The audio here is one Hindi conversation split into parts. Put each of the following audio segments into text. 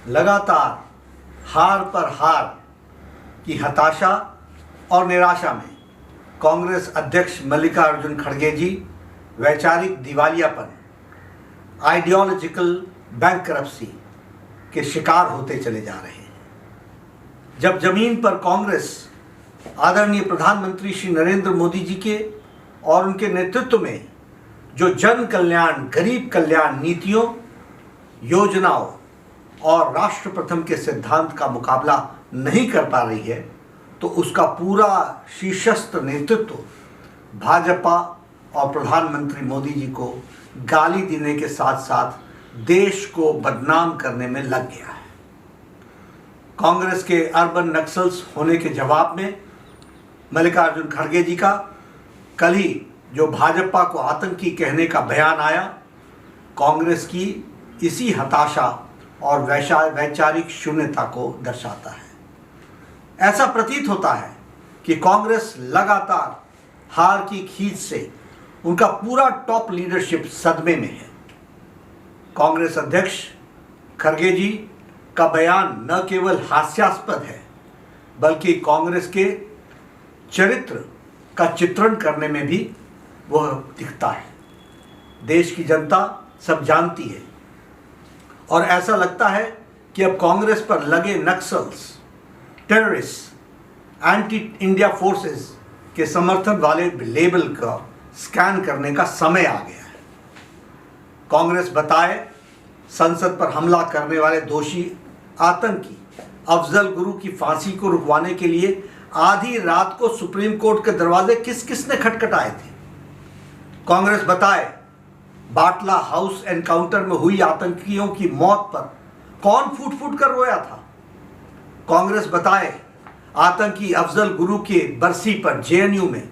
लगातार हार पर हार की हताशा और निराशा में कांग्रेस अध्यक्ष मल्लिकार्जुन खड़गे जी वैचारिक दिवालियापन, आइडियोलॉजिकल बैंकरप्सी के शिकार होते चले जा रहे हैं। जब जमीन पर कांग्रेस आदरणीय प्रधानमंत्री श्री नरेंद्र मोदी जी के और उनके नेतृत्व में जो जन कल्याण, गरीब कल्याण नीतियों, योजनाओं और राष्ट्र प्रथम के सिद्धांत का मुकाबला नहीं कर पा रही है, तो उसका पूरा शीर्षस्थ नेतृत्व भाजपा और प्रधानमंत्री मोदी जी को गाली देने के साथ साथ देश को बदनाम करने में लग गया है। कांग्रेस के अर्बन नक्सल्स होने के जवाब में मल्लिकार्जुन खड़गे जी का कल ही जो भाजपा को आतंकी कहने का बयान आया, कांग्रेस की इसी हताशा और वैचारिक शून्यता को दर्शाता है। ऐसा प्रतीत होता है कि कांग्रेस लगातार हार की खींच से उनका पूरा टॉप लीडरशिप सदमे में है। कांग्रेस अध्यक्ष खड़गे जी का बयान न केवल हास्यास्पद है, बल्कि कांग्रेस के चरित्र का चित्रण करने में भी वह दिखता है। देश की जनता सब जानती है और ऐसा लगता है कि अब कांग्रेस पर लगे Naxals, terrorist, anti India forces के समर्थन वाले लेबल का स्कैन करने का समय आ गया है। कांग्रेस बताए संसद पर हमला करने वाले दोषी आतंकी अफजल गुरु की फांसी को रुकवाने के लिए आधी रात को सुप्रीम कोर्ट के दरवाजे किस किसने खटखटाए थे। कांग्रेस बताए बाटला हाउस एनकाउंटर में हुई आतंकियों की मौत पर कौन फूट फूट कर रोया था। कांग्रेस बताए आतंकी अफजल गुरु के बरसी पर जेएनयू में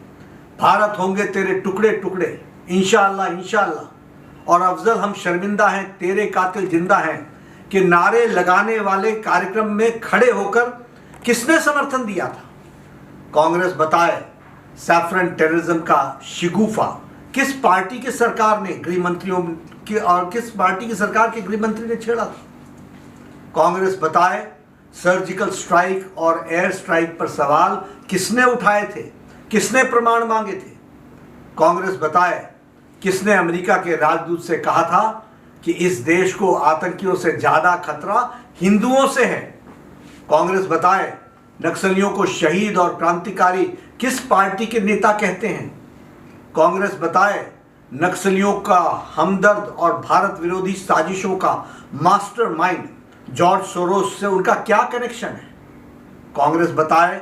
भारत होंगे तेरे टुकड़े टुकड़े, इंशाअल्लाह इंशाअल्लाह, और अफजल हम शर्मिंदा हैं, तेरे कातिल जिंदा हैं कि नारे लगाने वाले कार्यक्रम में खड़े होकर किसने समर्थन दिया था। कांग्रेस बताए सैफरन टेररिज्म का शिगुफा किस पार्टी की सरकार ने गृह मंत्रियों की और किस पार्टी की सरकार के गृह मंत्री ने छेड़ा था। कांग्रेस बताए सर्जिकल स्ट्राइक और एयर स्ट्राइक पर सवाल किसने उठाए थे, किसने प्रमाण मांगे थे। कांग्रेस बताए किसने अमेरिका के राजदूत से कहा था कि इस देश को आतंकियों से ज्यादा खतरा हिंदुओं से है। कांग्रेस बताए नक्सलियों को शहीद और क्रांतिकारी किस पार्टी के नेता कहते हैं। कांग्रेस बताए नक्सलियों का हमदर्द और भारत विरोधी साजिशों का मास्टरमाइंड जॉर्ज सोरोस से उनका क्या कनेक्शन है। कांग्रेस बताए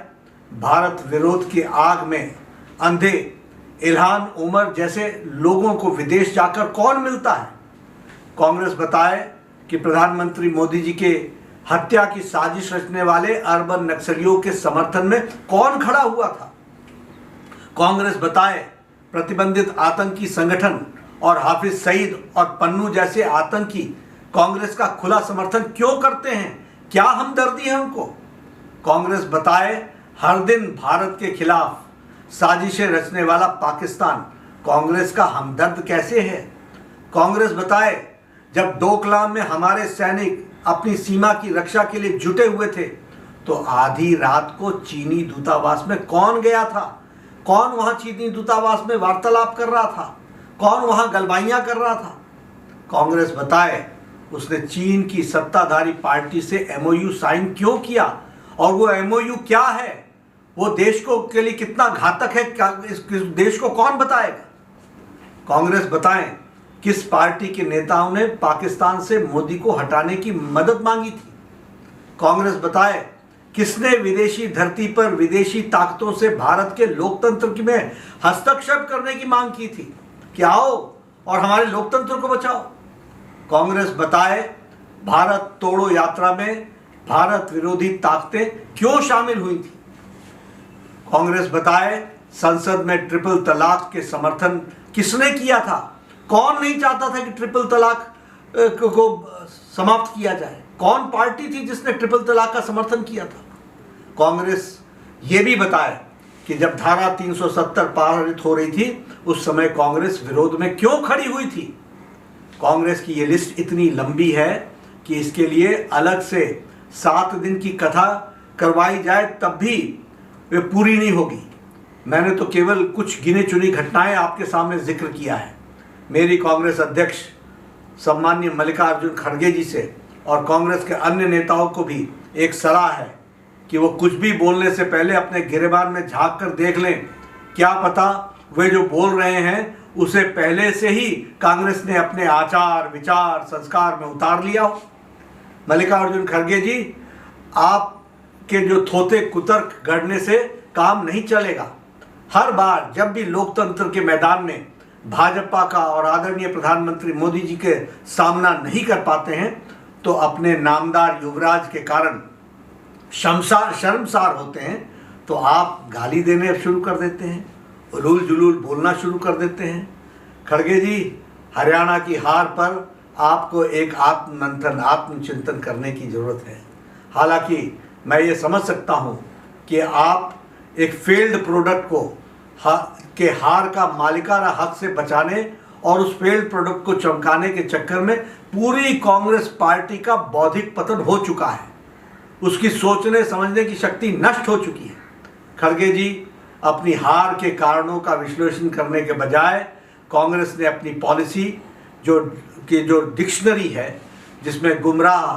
भारत विरोध की आग में अंधे इल्हान उमर जैसे लोगों को विदेश जाकर कौन मिलता है। कांग्रेस बताए कि प्रधानमंत्री मोदी जी के हत्या की साजिश रचने वाले अर्बन नक्सलियों के समर्थन में कौन खड़ा हुआ था। कांग्रेस बताए प्रतिबंधित आतंकी संगठन और हाफिज सईद और पन्नू जैसे आतंकी कांग्रेस का खुला समर्थन क्यों करते हैं, क्या हमदर्दी है उनको। कांग्रेस बताए हर दिन भारत के खिलाफ साजिशें रचने वाला पाकिस्तान कांग्रेस का हमदर्द कैसे है। कांग्रेस बताए जब डोकलाम में हमारे सैनिक अपनी सीमा की रक्षा के लिए जुटे हुए थे तो आधी रात को चीनी दूतावास में कौन गया था, कौन वहां चीनी दूतावास में वार्तालाप कर रहा था, कौन वहां गलबाइयां कर रहा था। कांग्रेस बताए उसने चीन की सत्ताधारी पार्टी से एमओयू साइन क्यों किया और वो एमओयू क्या है, वो देश को के लिए कितना घातक है, इस देश को कौन बताएगा। कांग्रेस बताएं किस पार्टी के नेताओं ने पाकिस्तान से मोदी को हटाने की मदद मांगी थी। कांग्रेस बताए किसने विदेशी धरती पर विदेशी ताकतों से भारत के लोकतंत्र में हस्तक्षेप करने की मांग की थी कि आओ और हमारे लोकतंत्र को बचाओ। कांग्रेस बताए भारत तोड़ो यात्रा में भारत विरोधी ताकतें क्यों शामिल हुई थी। कांग्रेस बताए संसद में ट्रिपल तलाक के समर्थन किसने किया था, कौन नहीं चाहता था कि ट्रिपल तलाक को समाप्त किया जाए, कौन पार्टी थी जिसने ट्रिपल तलाक का समर्थन किया था। कांग्रेस ये भी बताए कि जब धारा 370 पारित हो रही थी उस समय कांग्रेस विरोध में क्यों खड़ी हुई थी। कांग्रेस की ये लिस्ट इतनी लंबी है कि इसके लिए अलग से 7 दिन की कथा करवाई जाए तब भी वे पूरी नहीं होगी। मैंने तो केवल कुछ गिने चुनी घटनाएं आपके सामने जिक्र किया है। मेरी कांग्रेस अध्यक्ष सम्माननीय मल्लिकार्जुन खड़गे जी से और कांग्रेस के अन्य नेताओं को भी एक सलाह है कि वो कुछ भी बोलने से पहले अपने गिरेबान में झांक कर देख लें, क्या पता वे जो बोल रहे हैं उसे पहले से ही कांग्रेस ने अपने आचार विचार संस्कार में उतार लिया हो। मल्लिकार्जुन खड़गे जी, आपके जो थोथे कुतर्क गढ़ने से काम नहीं चलेगा। हर बार जब भी लोकतंत्र के मैदान में भाजपा का और आदरणीय प्रधानमंत्री मोदी जी के सामना नहीं कर पाते हैं तो अपने नामदार युवराज के कारण शर्मसार होते हैं, तो आप गाली देने शुरू कर देते हैं, उलूल जुलूल बोलना शुरू कर देते हैं। खड़गे जी, हरियाणा की हार पर आपको एक आत्ममंथन आत्मचिंतन करने की ज़रूरत है। हालांकि मैं ये समझ सकता हूँ कि आप एक फेल्ड प्रोडक्ट को के हार का मालिकाना हक से बचाने और उस फेल्ड प्रोडक्ट को चमकाने के चक्कर में पूरी कांग्रेस पार्टी का बौद्धिक पतन हो चुका है। उसकी सोचने समझने की शक्ति नष्ट हो चुकी है। खड़गे जी, अपनी हार के कारणों का विश्लेषण करने के बजाय कांग्रेस ने अपनी पॉलिसी जो डिक्शनरी है, जिसमें गुमराह,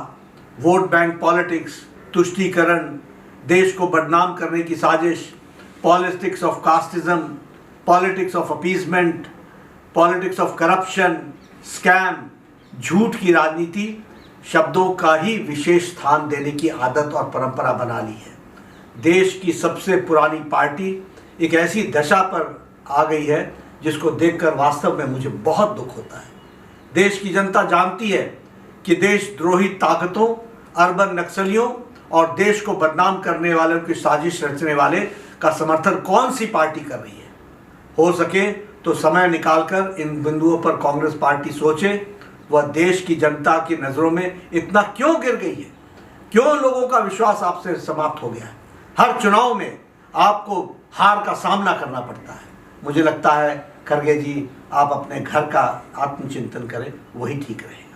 वोट बैंक पॉलिटिक्स, तुष्टीकरण, देश को बदनाम करने की साजिश, politics of casteism, politics of appeasement, politics of corruption, scam, झूठ की राजनीति शब्दों का ही विशेष स्थान देने की आदत और परंपरा बना ली है। देश की सबसे पुरानी पार्टी एक ऐसी दशा पर आ गई है जिसको देखकर वास्तव में मुझे बहुत दुख होता है। देश की जनता जानती है कि देशद्रोही ताकतों, अर्बन नक्सलियों और देश को बदनाम करने वालों की साजिश रचने वाले का समर्थन कौन सी पार्टी कर रही है। हो सके तो समय निकालकर इन बिंदुओं पर कांग्रेस पार्टी सोचे, वह देश की जनता की नज़रों में इतना क्यों गिर गई है, क्यों लोगों का विश्वास आपसे समाप्त हो गया है। हर चुनाव में आपको हार का सामना करना पड़ता है। मुझे लगता है खड़गे जी, आप अपने घर का आत्मचिंतन करें, वही ठीक रहे।